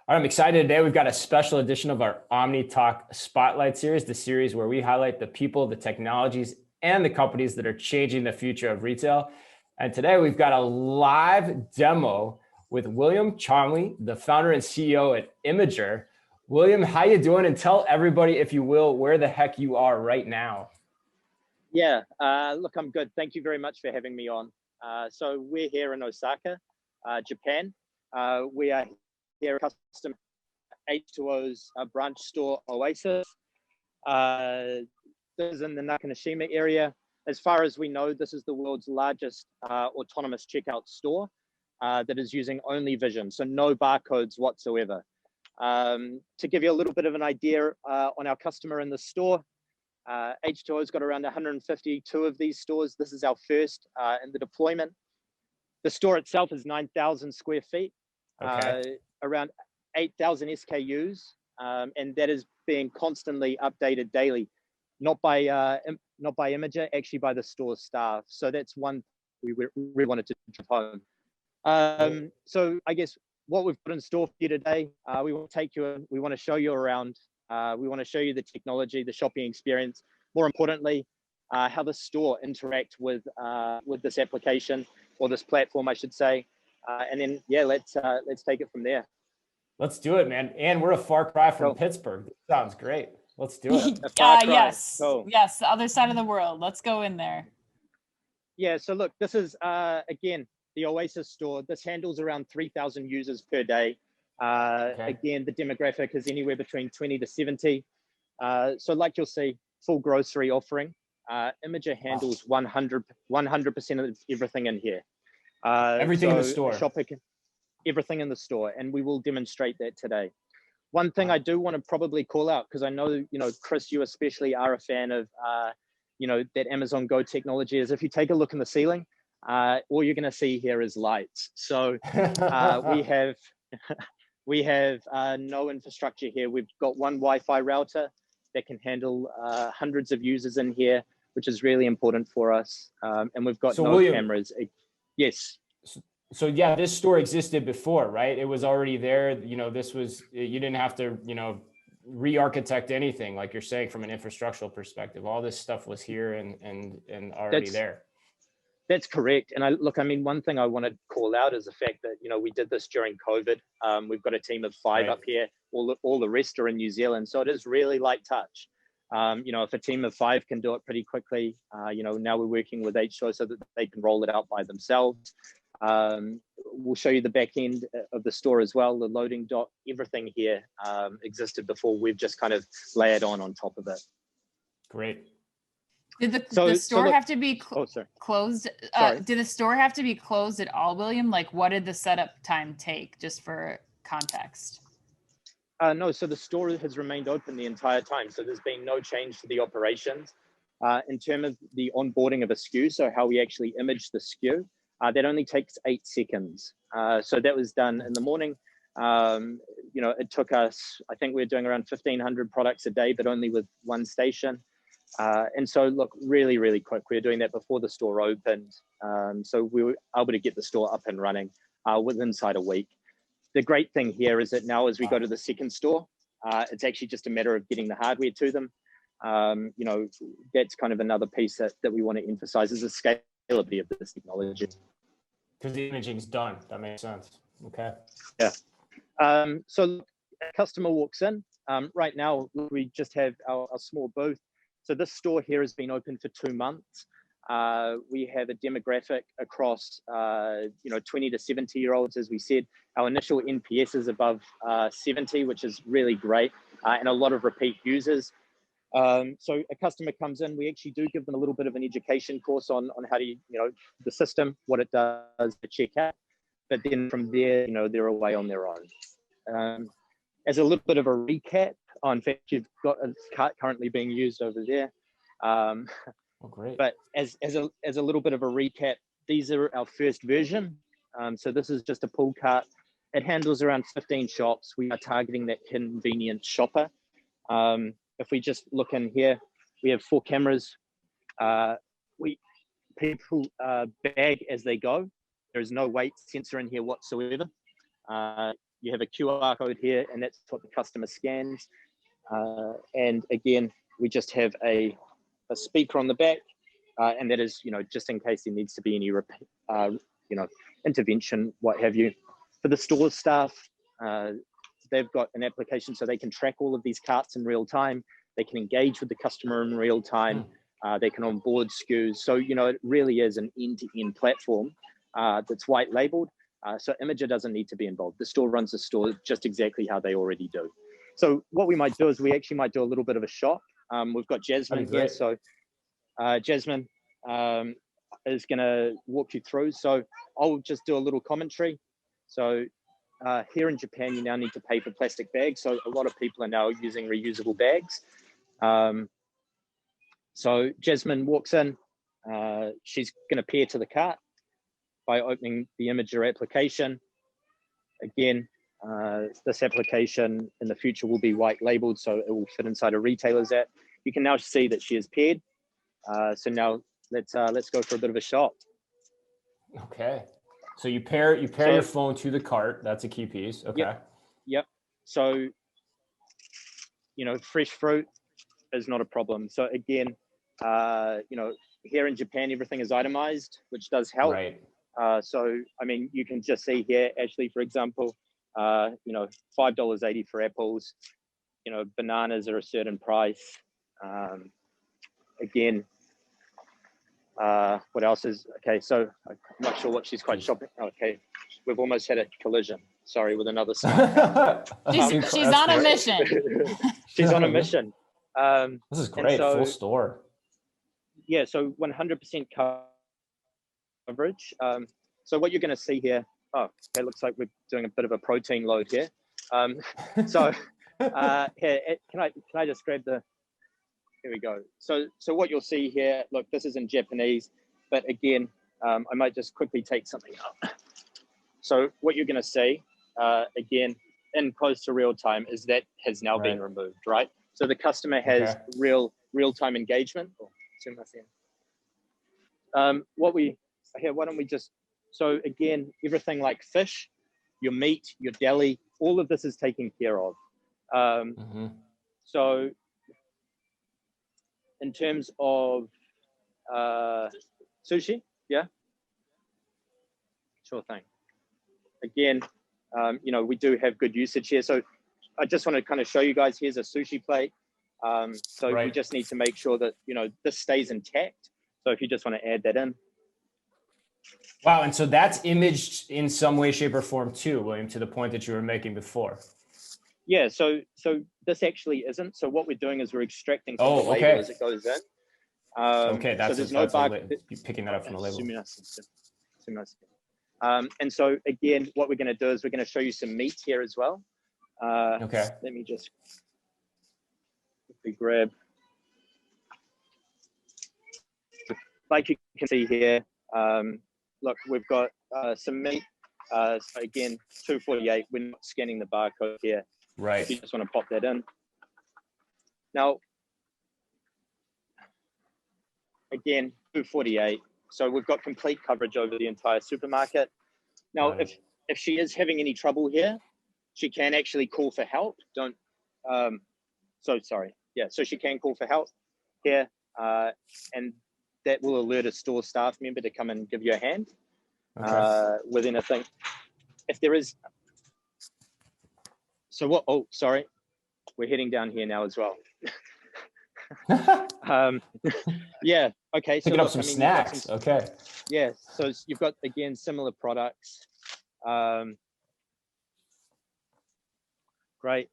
All right, I'm excited today. We've got a special edition of our Omni Talk Spotlight series, the series where we highlight the people, the technologies, and the companies that are changing the future of retail. And today we've got a live demo with William Chongley, the founder and CEO at Imager. William, how you doing? And tell everybody, if you will, where the heck you are right now. Yeah, look, I'm good. Thank you very much for having me on. So we're here in Osaka, Japan. We are here at custom H2O's branch store, Oasis. This is in the Nakanoshima area. As far as we know, this is the world's largest autonomous checkout store that is using only vision, so no barcodes whatsoever. To give you a little bit of an idea on our customer in the store, H2O's got around 152 of these stores. This is our first in the deployment. The store itself is 9,000 square feet, around 8,000 SKUs, and that is being constantly updated daily, not by Imager, actually by the store staff. So that's one we really wanted to drive home. So I guess what we've put in store for you today, we will take you in, we want to show you around, we want to show you the technology, the shopping experience, more importantly, how the store interact with this application, or this platform, I should say. And then, yeah, let's take it from there. Let's do it, man. And we're a far cry from Pittsburgh. This sounds great. Let's do it. Yes, cool. Yes, the other side of the world. Let's go in there. Yeah, so look, this is, again, the Oasis store. This handles around 3,000 users per day. Again, the demographic is anywhere between 20 to 70. So like you'll see, full grocery offering. Imager handles 100% of everything in here. Everything in the store. Everything in the store, and we will demonstrate that today. One thing I do want to probably call out, because I know, Chris, you especially are a fan of, that Amazon Go technology, is if you take a look in the ceiling, all you're going to see here is lights. So we have no infrastructure here. We've got one Wi-Fi router that can handle hundreds of users in here, which is really important for us. And we've got no cameras. Yes. So yeah, this store existed before, right? It was already there. This was, you didn't have to, re-architect anything, like you're saying, from an infrastructural perspective. All this stuff was here and already there. That's correct. And one thing I want to call out is the fact that, we did this during COVID. We've got a team of 5 up here. All the rest are in New Zealand. So it is really light touch. If a team of 5 can do it pretty quickly, now we're working with H2O so that they can roll it out by themselves. We'll show you the back end of the store as well. The loading dock, everything here existed before. We've just kind of layered on top of it. Great. Did the store have to be closed? Did the store have to be closed at all, William? Like, what did the setup time take, just for context? No, so the store has remained open the entire time. So there's been no change to the operations. In terms of the onboarding of a SKU, so how we actually image the SKU, that only takes 8 seconds. So that was done in the morning. It took us, I think we're doing around 1,500 products a day, but only with one station. And so look, really, really quick. We were doing that before the store opened. So we were able to get the store up and running within inside a week. The great thing here is that now as we go to the second store, it's actually just a matter of getting the hardware to them. That's kind of another piece that we want to emphasize, is the scalability of this technology. Because the imaging's done. That makes sense. Okay. Yeah. So a customer walks in. Right now, we just have our small booth. So this store here has been open for 2 months. We have a demographic across, 20 to 70-year-olds, as we said. Our initial NPS is above 70, which is really great, and a lot of repeat users. So a customer comes in, we actually do give them a little bit of an education course on how to, the system, what it does to check out. But then from there, they're away on their own. As a little bit of a recap, in fact, you've got a cart currently being used over there. Great. But as a little bit of a recap, these are our first version. So this is just a pull cart. It handles around 15 shops. We are targeting that convenient shopper. If we just look in here, we have 4 cameras. People bag as they go. There is no weight sensor in here whatsoever. you have a QR code here, and that's what the customer scans. And again, we just have a speaker on the back, and that is, just in case there needs to be any, intervention, what have you. For the store staff, they've got an application so they can track all of these carts in real time. They can engage with the customer in real time. They can onboard SKUs. So, it really is an end-to-end platform that's white labeled. So Imager doesn't need to be involved. The store runs the store just exactly how they already do. So what we might do is we actually might do a little bit of a shop. We've got Jasmine here. So Jasmine is going to walk you through. So I'll just do a little commentary. So here in Japan, you now need to pay for plastic bags. So a lot of people are now using reusable bags. So Jasmine walks in. She's going to pair to the cart by opening the Imager application. Again, this application in the future will be white labeled, so it will fit inside a retailer's app. You can now see that she is paired. So now let's go for a bit of a shop. Okay. So you pair your phone to the cart. That's a key piece. Okay. Yep. So, fresh fruit is not a problem. So again, here in Japan, everything is itemized, which does help. Right. So, I mean, you can just see here, Ashley, for example, $5.80 for apples, bananas are a certain price. Again, what else is, okay, so I'm not sure what she's quite shopping. Okay, we've almost had a collision, sorry, with another smart. She's on a mission. She's on a mission. This is great, full store. Yeah, so 100% coverage. So what you're going to see here, it looks like we're doing a bit of a protein load here. Here, can I just grab the, here we go. So what you'll see here, look, this is in Japanese, but again, I might just quickly take something up. So what you're going to see, again, in close to real time, is that has now been removed, right? So the customer has real-time engagement. Why don't we just, so again, everything like fish, your meat, your deli, all of this is taken care of. So in terms of sushi, yeah, sure thing. Again, we do have good usage here. So I just want to kind of show you guys, here's a sushi plate. We just need to make sure that, this stays intact. So if you just want to add that in. Wow, and so that's imaged in some way, shape, or form too, William, to the point that you were making before. Yeah, so this actually isn't. So what we're doing is we're extracting from the label as it goes in. Okay, so there's no picking that up from the label. And so again, what we're going to do is we're going to show you some meat here as well. Let me just quickly grab. Like you can see here, look, we've got some meat. So again, $2.48. We're not scanning the barcode here. Right. You just want to pop that in. Now, again, $2.48. So we've got complete coverage over the entire supermarket. Now, if she is having any trouble here, she can actually call for help. So she can call for help here, and that will alert a store staff member to come and give you a hand with anything. If there is, sorry, we're heading down here now as well. Yeah, okay. Picking up some snacks, okay. Yeah, so you've got, again, similar products. Great,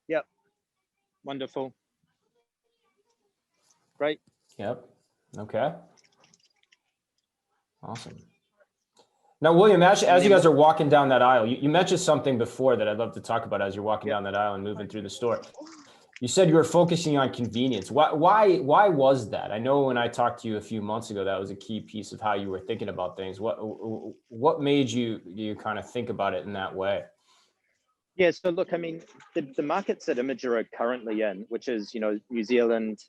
yep, wonderful. Great. Yep, okay. Awesome. Now, William, as you guys are walking down that aisle, you mentioned something before that I'd love to talk about as you're walking down that aisle and moving through the store. You said you were focusing on convenience. Why was that? I know when I talked to you a few months ago, that was a key piece of how you were thinking about things. What made you kind of think about it in that way? Yeah, so look, I mean, the markets that Imager are currently in, which is, New Zealand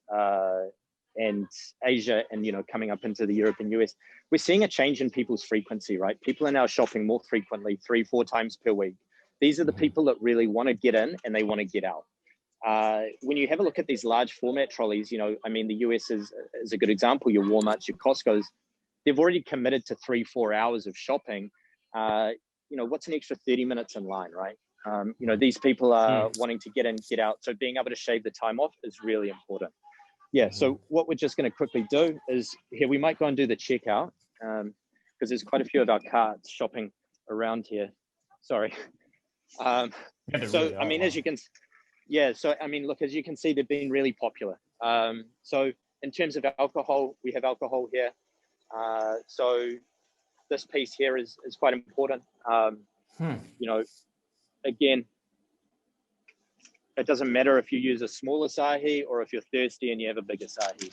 and Asia and, coming up into the Europe and US, we're seeing a change in people's frequency, right? People are now shopping more frequently, 3-4 times per week. These are the people that really want to get in and they want to get out. When you have a look at these large format trolleys, you know, I mean, the US is a good example. Your Walmarts, your Costco's, they've already committed to 3-4 hours of shopping. You know, what's an extra 30 minutes in line, right? You know, these people are wanting to get in, get out. So being able to shave the time off is really important. Yeah, so what we're just going to quickly do is here, we might go and do the checkout because there's quite a few of our carts shopping around here. Sorry. So, I mean, as you can, so, I mean, look, as you can see, they've been really popular. So in terms of alcohol, we have alcohol here. So this piece here is quite important. You know, again, it doesn't matter if you use a smaller Asahi or if you're thirsty and you have a bigger Asahi.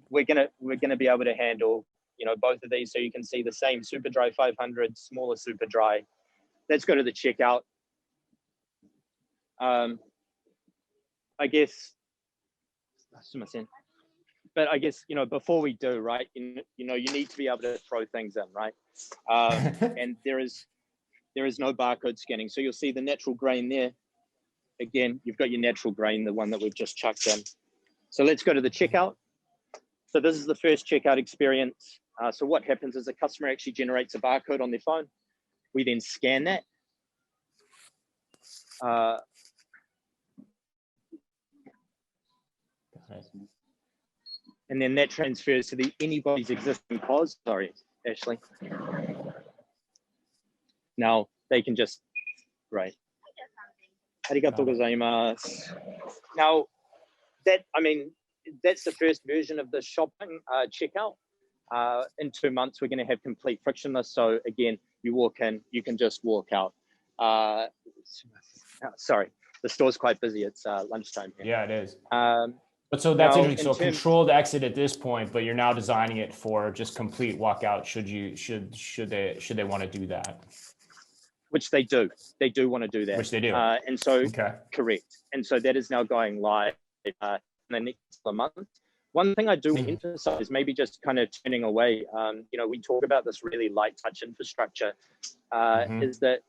We're gonna be able to handle, you know, both of these. So you can see the same Super Dry 500, smaller Super Dry. Let's go to the checkout. I guess, but I guess, you know, before we do, right, you know, you need to be able to throw things in, right? And there is no barcode scanning. So you'll see the natural grain there. Again, you've got your natural grain, the one that we've just chucked in. So let's go to the checkout. So this is the first checkout experience. So what happens is the customer actually generates a barcode on their phone. We then scan that. And then that transfers to anybody's existing POS. Sorry, Ashley. Now they can just, right. Arigatou gozaimasu. Now, I mean, that's the first version of the shopping checkout. In 2 months, we're going to have complete frictionless. So again, you walk in, you can just walk out. Sorry, the store's quite busy. It's lunchtime here. Yeah, it is. But so that's now, interesting. So controlled exit at this point, but you're now designing it for just complete walkout. Should they want to do that? Which they do. They do want to do that. Which they do. And so, correct. And so that is now going live in the next month. One thing I do emphasize, maybe just kind of turning away, you know, we talk about this really light touch infrastructure, is that,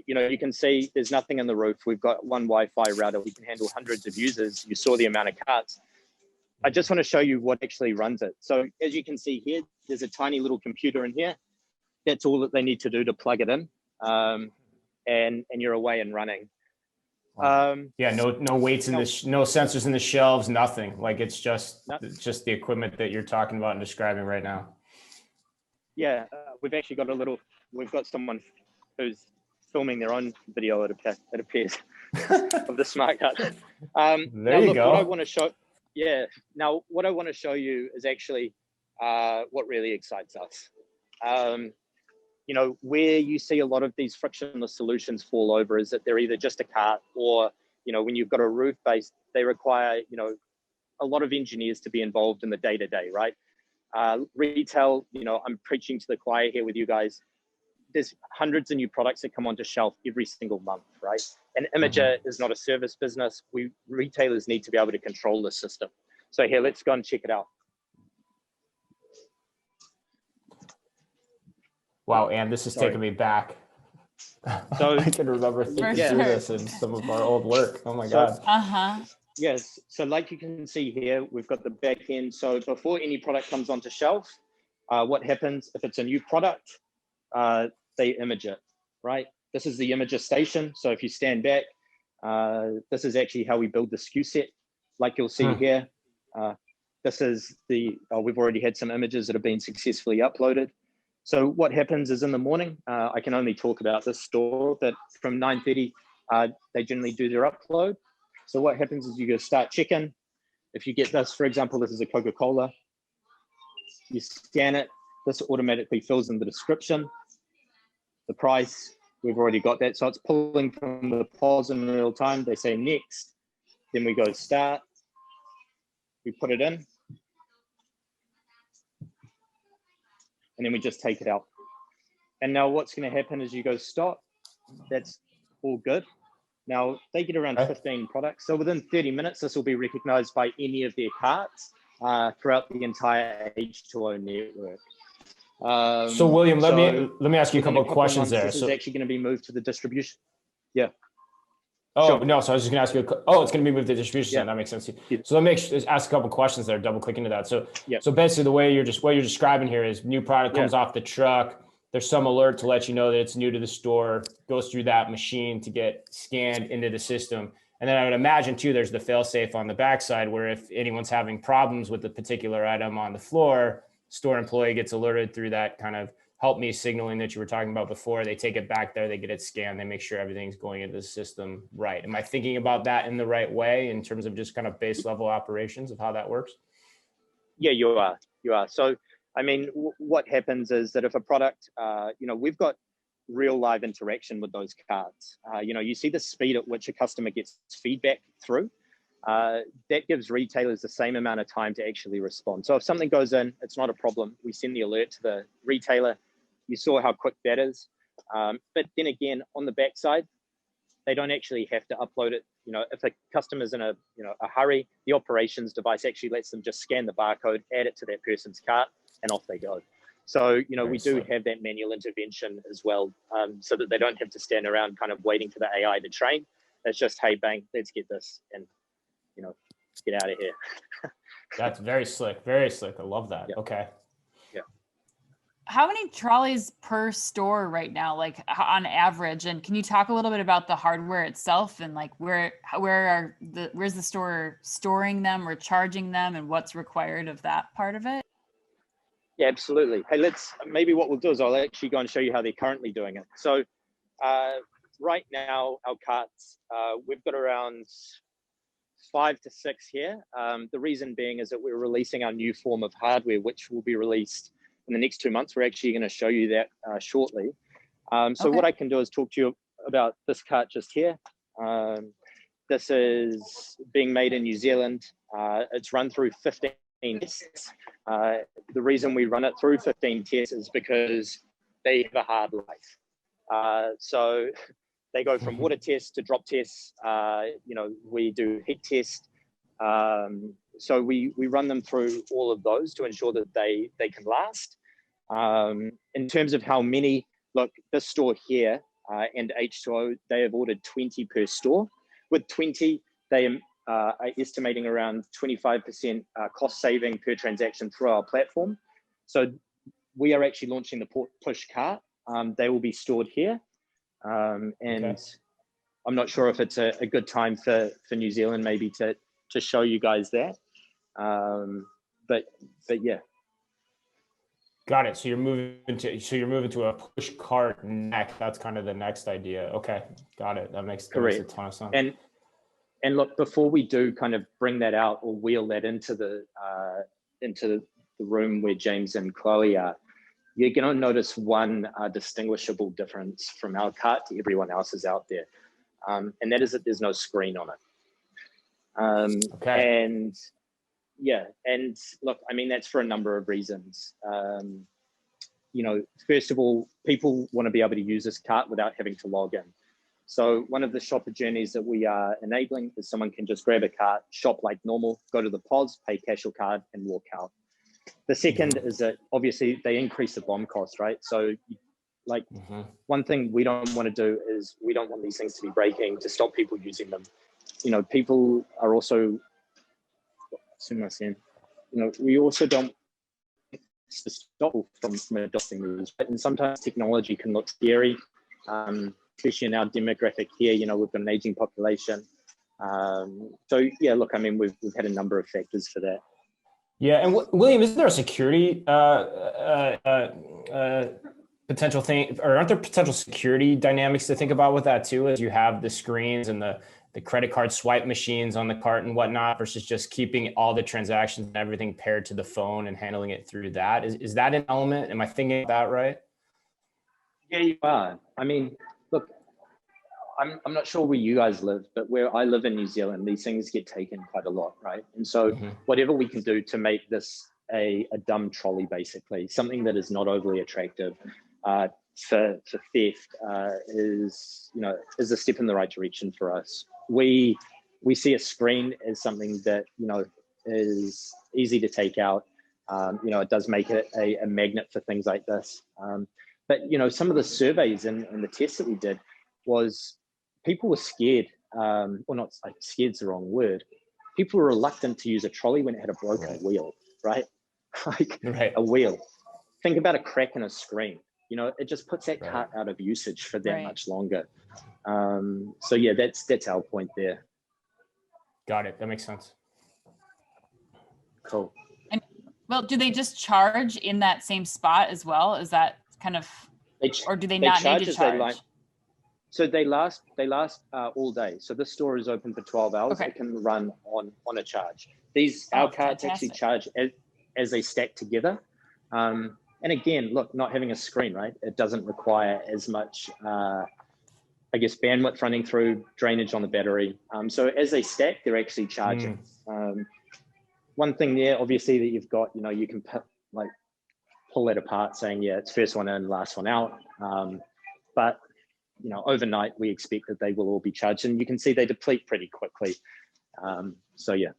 you know, you can see there's nothing in the roof. We've got one Wi-Fi router. We can handle hundreds of users. You saw the amount of carts. I just want to show you what actually runs it. So as you can see here, there's a tiny little computer in here. That's all that they need to do to plug it in. And you're away and running. Yeah, no weights in the, no sensors in the shelves, nothing. Like it's just the equipment that you're talking about and describing right now. Yeah, we've actually got we've got someone who's filming their own video, it appears, of the smart card. There you go. What I want to show, now what I want to show you is actually what really excites us. You know, where you see a lot of these frictionless solutions fall over is that they're either just a cart or, you know, when you've got a roof base, they require, you know, a lot of engineers to be involved in the day-to-day, right? Retail, you know, I'm preaching to the choir here with you guys. There's hundreds of new products that come onto shelf every single month, right? And Imager is not a service business. Retailers need to be able to control the system. So here, let's go and check it out. Wow, and this is taking me back. So I can remember thinking through this in some of our old work. Oh my God. Yes, so like you can see here, we've got the back end. So before any product comes onto shelf, what happens if it's a new product? They image it, right? This is the Imager station. So if you stand back, this is actually how we build the SKU set. Like you'll see here, this is we've already had some images that have been successfully uploaded. So what happens is in the morning, I can only talk about this store, that from 9:30, they generally do their upload. So what happens is you go start chicken. If you get this, for example, this is a Coca-Cola. You scan it, this automatically fills in the description, the price, we've already got that. So it's pulling from the POS in real time. They say next, then we go start, we put it in, and then we just take it out. And now what's going to happen is you go stop. That's all good. Now they get around 15 products. So within 30 minutes, this will be recognized by any of their carts throughout the entire H2O network. So William, let me ask you a couple of questions there. This is actually going to be moved to the distribution. Yeah. Oh, sure. No, so I was just going to ask you, it's going to be moved to the distribution. Yeah. That makes sense. Yeah. So let me ask a couple of questions there, double click into that. So, so basically the way what you're describing here is new product comes off the truck. There's some alert to let you know that it's new to the store, goes through that machine to get scanned into the system. And then I would imagine too, there's the fail safe on the backside where if anyone's having problems with the particular item on the floor, store employee gets alerted through that kind of help me signaling that you were talking about before. They take it back there, they get it scanned, they make sure everything's going into the system right. Am I thinking about that in the right way in terms of just kind of base level operations of how that works? Yeah, you are. So, I mean, what happens is that if a product, we've got real live interaction with those cards. You see the speed at which a customer gets feedback through. That gives retailers the same amount of time to actually respond. So if something goes in, it's not a problem. We send the alert to the retailer. You saw how quick that is. But then again, on the backside, they don't actually have to upload it. If a customer's in a hurry, the operations device actually lets them just scan the barcode, add it to that person's cart, and off they go. So, we do have that manual intervention as well, so that they don't have to stand around kind of waiting for the AI to train. It's just, hey, bang, let's get this and, get out of here. That's very slick. Very slick. I love that. Yeah. Okay. Yeah. How many trolleys per store right now, like on average? And can you talk a little bit about the hardware itself and like where's the store storing them or charging them and what's required of that part of it? Yeah, absolutely. Hey, maybe what we'll do is I'll actually go and show you how they're currently doing it. So right now, our carts, we've got around 5 to 6 here. The reason being is that we're releasing our new form of hardware, which will be released in the next 2 months. We're actually going to show you that shortly. So what I can do is talk to you about this cart just here. This is being made in New Zealand. It's run through 15 tests. The reason we run it through 15 tests is because they have a hard life. So they go from water tests to drop tests. We do heat tests. So we run them through all of those to ensure that they can last. In terms of how many, look, this store here and H2O, they have ordered 20 per store. With 20, they are estimating around 25% cost saving per transaction through our platform. So we are actually launching the push cart. They will be stored here. Okay. I'm not sure if it's a good time for New Zealand maybe to show you guys that. But yeah. Got it. So you're moving to a push cart next. That's kind of the next idea. Okay. Got it. That makes a ton of sense. And look, before we do kind of bring that out or wheel that into the room where James and Chloe are, you're going to notice one distinguishable difference from our cart to everyone else's out there. And that is that there's no screen on it. Okay. And yeah, and look, I mean, that's for a number of reasons. First of all, people want to be able to use this cart without having to log in. So one of the shopper journeys that we are enabling is someone can just grab a cart, shop like normal, go to the POS, pay cash or card, and walk out. The second is that obviously they increase the BOM cost, right? So one thing we don't want to do is we don't want these things to be breaking to stop people using them. People are also, we also don't to stop from adopting these. And sometimes technology can look scary, especially in our demographic here. We've got an aging population. So yeah, look, I mean, we've had a number of factors for that. Yeah, and William, isn't there a security potential thing, or aren't there potential security dynamics to think about with that too, as you have the screens and the credit card swipe machines on the cart and whatnot, versus just keeping all the transactions and everything paired to the phone and handling it through that? Is that an element? Am I thinking about that right? Yeah, you are. I mean, look, I'm not sure where you guys live, but where I live in New Zealand, these things get taken quite a lot, right? And so whatever we can do to make this a dumb trolley, basically, something that is not overly attractive for theft is a step in the right direction for us. We see a screen as something that, is easy to take out. It does make it a magnet for things like this. But some of the surveys and the tests that we did was people were scared, or not, like, scared's the wrong word. People were reluctant to use a trolley when it had a broken wheel, right? Like a wheel. Think about a crack in a screen. It just puts that cart out of usage for that much longer. So yeah, that's our point there. Got it. That makes sense. Cool. And, well, do they just charge in that same spot as well? Is that kind of, or do they not need to charge? So they last all day. So this store is open for 12 hours. Okay. It can run on a charge. Our carts actually charge as they stack together. And again, look, not having a screen, right? It doesn't require as much, bandwidth running through, drainage on the battery. So as they stack, they're actually charging. One thing there, obviously, that you've got, you can pull it apart saying, yeah, it's first one in, last one out. But overnight, we expect that they will all be charged, and you can see they deplete pretty quickly. So yeah.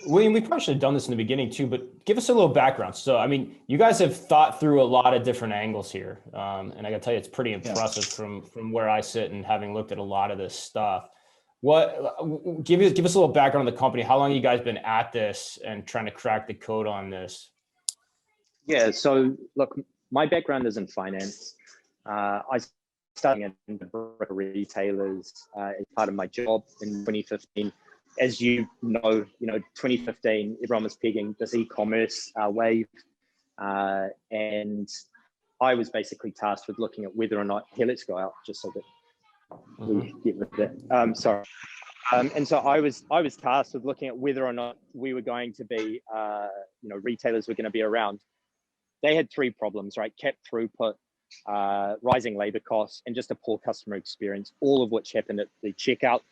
William, we probably should have done this in the beginning too, but give us a little background. So, I mean, you guys have thought through a lot of different angles here. And I gotta tell you, it's pretty impressive from where I sit and having looked at a lot of this stuff. Give us a little background on the company. How long have you guys been at this and trying to crack the code on this? Yeah, so look, my background is in finance. I started in retailers as part of my job in 2015. As 2015, everyone was pegging this e-commerce wave. And I was basically tasked with looking at whether or not, here, let's go out just so that we get rid of that. Sorry. And so I was tasked with looking at whether or not we were going to be, retailers were going to be around. They had three problems, right? Capped throughput, rising labor costs, and just a poor customer experience, all of which happened at the checkout.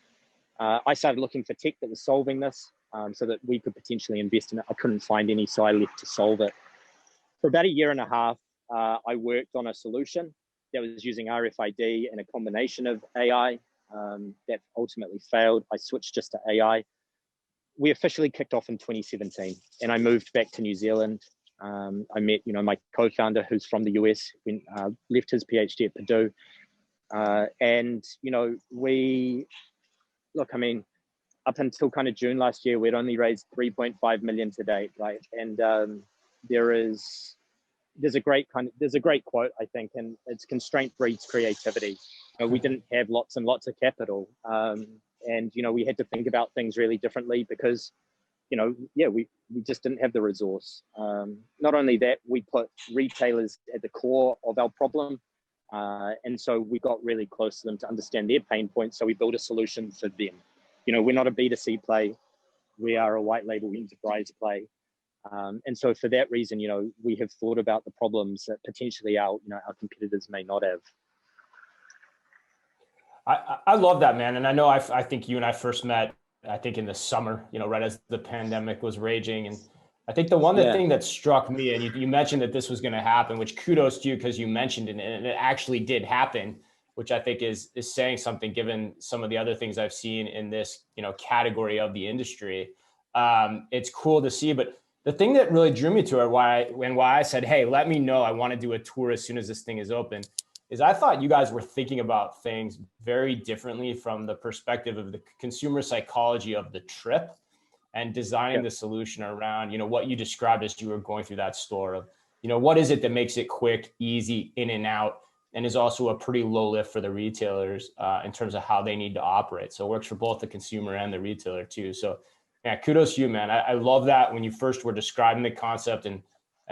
I started looking for tech that was solving this so that we could potentially invest in it. I couldn't find any, so I left to solve it. For about a year and a half, I worked on a solution that was using RFID and a combination of AI that ultimately failed. I switched just to AI. We officially kicked off in 2017, and I moved back to New Zealand. I met, my co-founder who's from the US, left his PhD at Purdue. Look, I mean, up until kind of June last year, we'd only raised 3.5 million to date, right? And there's a great quote, I think, and it's constraint breeds creativity. We didn't have lots and lots of capital, and we had to think about things really differently because, we just didn't have the resource. Not only that, we put retailers at the core of our problem. And so we got really close to them to understand their pain points. So we built a solution for them. We're not a B2C play. We are a white label enterprise play. And so for that reason, we have thought about the problems that potentially our competitors may not have. I love that, man. And I know I think you and I first met, I think in the summer, right as the pandemic was raging. And I think the one thing that struck me, and you mentioned that this was going to happen, which kudos to you because you mentioned it and it actually did happen, which I think is saying something given some of the other things I've seen in this, category of the industry. It's cool to see, but the thing that really drew me to it, why I said, hey, let me know, I want to do a tour as soon as this thing is open, is I thought you guys were thinking about things very differently from the perspective of the consumer psychology of the trip and designing the solution around, what you described as you were going through that store of, what is it that makes it quick, easy, in and out, and is also a pretty low lift for the retailers in terms of how they need to operate. So it works for both the consumer and the retailer too. So yeah, kudos to you, man. I love that when you first were describing the concept, and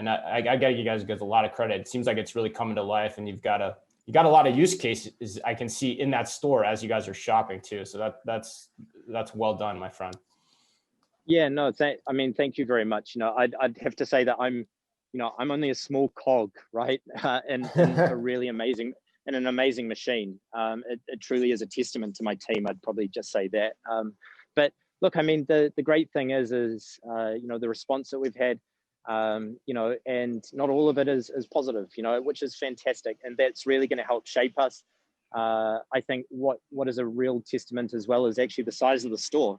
I got to give you guys a lot of credit. It seems like it's really coming to life, and you got a lot of use cases I can see in that store as you guys are shopping too. So that's well done, my friend. Yeah, no, thank you very much. I'd have to say that I'm only a small cog, right? And a really amazing machine. It truly is a testament to my team. I'd probably just say that. But look, the great thing is the response that we've had, and not all of it is positive, which is fantastic. And that's really going to help shape us. I think what is a real testament as well is actually the size of the store.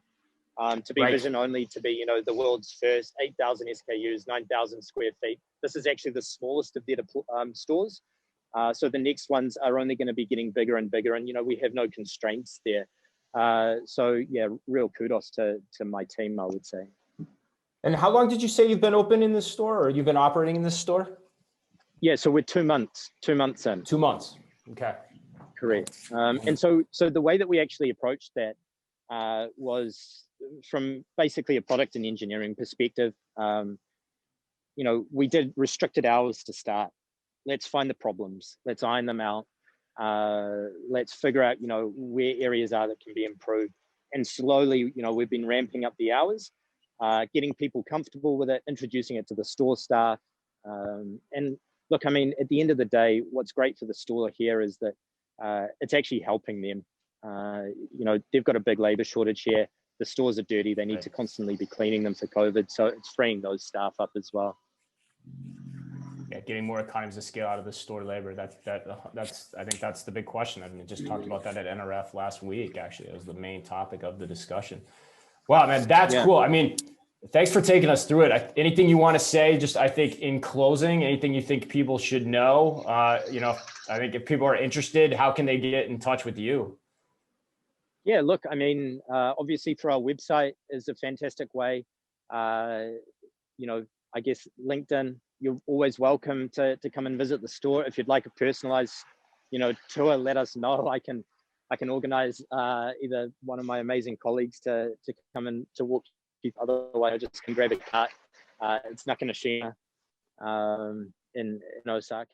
To be Right. vision only, to be, you know, the world's first 8,000 SKUs, 9,000 square feet. This is actually the smallest of their stores. So the next ones are only going to be getting bigger and bigger, and you know, we have no constraints there. So yeah, real kudos to my team, I would say. And how long did you say you've been open in this store, or you've been operating in this store? Yeah, so we're 2 months in. 2 months. Okay. Correct. And so the way that we actually approached that was from basically a product and engineering perspective. You know, we did restricted hours to start. Let's find the problems. Let's iron them out. Let's figure out, you know, where areas are that can be improved. And slowly, you know, we've been ramping up the hours, getting people comfortable with it, introducing it to the store staff. And look, I mean, at the end of the day, what's great for the store here is that it's actually helping them. You know, they've got a big labor shortage here. The stores are dirty. They need to constantly be cleaning them for COVID. So it's freeing those staff up as well. Yeah, getting more economies of scale out of the store labor. That's I think that's the big question. I mean, just talked about that at NRF last week. Actually, it was the main topic of the discussion. Wow, man, that's cool. I mean, thanks for taking us through it. Anything you want to say? Just, I think in closing, anything you think people should know? You know, I think if people are interested, how can they get in touch with you? Yeah, look, I mean, obviously through our website is a fantastic way. You know, I guess LinkedIn, you're always welcome to come and visit the store. If you'd like a personalized, you know, tour, let us know. I can organize either one of my amazing colleagues to come and to walk you. Otherwise, I just can grab a cart. It's Nakanoshima in Osaka.